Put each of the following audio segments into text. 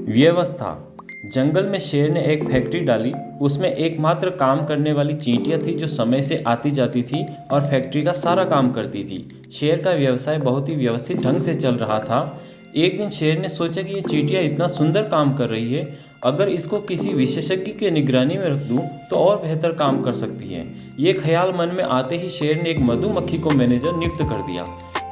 व्यवस्था। जंगल में शेर ने एक फैक्ट्री डाली। उसमें एकमात्र काम करने वाली चींटियां थी जो समय से आती जाती थी और फैक्ट्री का सारा काम करती थी। शेर का व्यवसाय बहुत ही व्यवस्थित ढंग से चल रहा था। एक दिन शेर ने सोचा कि ये चींटियां इतना सुंदर काम कर रही है, अगर इसको किसी विशेषज्ञ के निगरानी में रख दूं तो और बेहतर काम कर सकती है। ये ख्याल मन में आते ही शेर ने एक मधुमक्खी को मैनेजर नियुक्त कर दिया।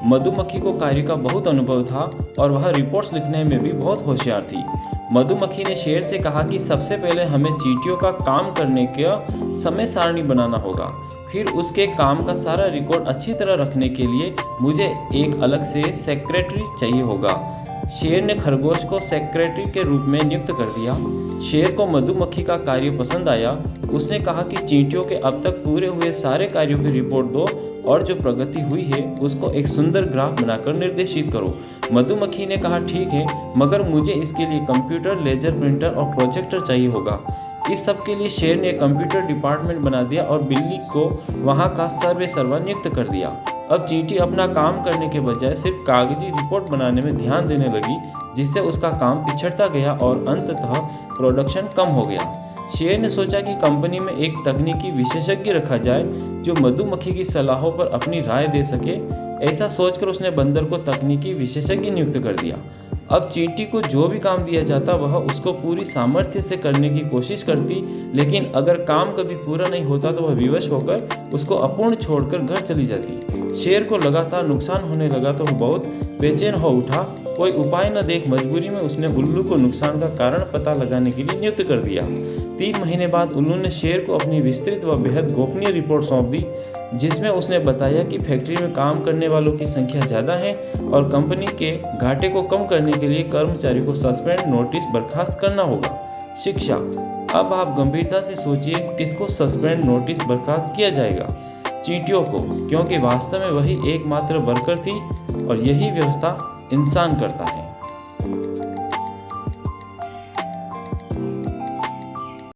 मधुमक्खी को कार्य का बहुत अनुभव था और वह रिपोर्ट्स लिखने में भी बहुत होशियार थी। मधुमक्खी ने शेर से कहा कि सबसे पहले हमें चींटियों का काम करने का समय सारणी बनाना होगा। फिर उसके काम का सारा रिकॉर्ड अच्छी तरह रखने के लिए मुझे एक अलग से सेक्रेटरी चाहिए होगा। शेर ने खरगोश को सेक्रेटरी के रूप में नियुक्त कर दिया। शेर को मधुमक्खी का कार्य पसंद आया। उसने कहा कि चींटियों के अब तक पूरे हुए सारे कार्यों की रिपोर्ट दो और जो प्रगति हुई है उसको एक सुंदर ग्राफ बनाकर निर्देशित करो। मधुमक्खी ने कहा ठीक है, मगर मुझे इसके लिए कंप्यूटर, लेजर प्रिंटर और प्रोजेक्टर चाहिए होगा। इस सब के लिए शेर ने कंप्यूटर डिपार्टमेंट बना दिया और बिल्ली को वहाँ का सर्वे सर्वा नियुक्त कर दिया। अब चींटी अपना काम करने के बजाय सिर्फ कागजी रिपोर्ट बनाने में ध्यान देने लगी, जिससे उसका काम पिछड़ता गया और अंततः प्रोडक्शन कम हो गया। शेर ने सोचा कि कंपनी में एक तकनीकी विशेषज्ञ रखा जाए जो मधुमक्खी की सलाहों पर अपनी राय दे सके। ऐसा सोचकर उसने बंदर को तकनीकी विशेषज्ञ नियुक्त कर दिया। अब चींटी को जो भी काम दिया जाता वह उसको पूरी सामर्थ्य से करने की कोशिश करती, लेकिन अगर काम कभी पूरा नहीं होता तो वह विवश होकर उसको अपूर्ण छोड़कर घर चली जाती। शेर को लगातार नुकसान होने लगा तो वह बहुत बेचैन हो उठा। कोई उपाय न देख मजबूरी में उसने उल्लू को नुकसान का कारण पता लगाने के लिए नियुक्त कर दिया। 3 महीने बाद उल्लू ने शेर को अपनी विस्तृत व बेहद गोपनीय रिपोर्ट सौंप दी, जिसमें उसने बताया कि फैक्ट्री में काम करने वालों की संख्या ज़्यादा है और कंपनी के घाटे को कम करने के लिए कर्मचारी को सस्पेंड, नोटिस, बर्खास्त करना होगा। शिक्षा। अब आप गंभीरता से सोचिए, किसको सस्पेंड, नोटिस, बर्खास्त किया जाएगा? चींटियों को, क्योंकि वास्तव में वही एकमात्र वर्कर थी और यही व्यवस्था इंसान करता है।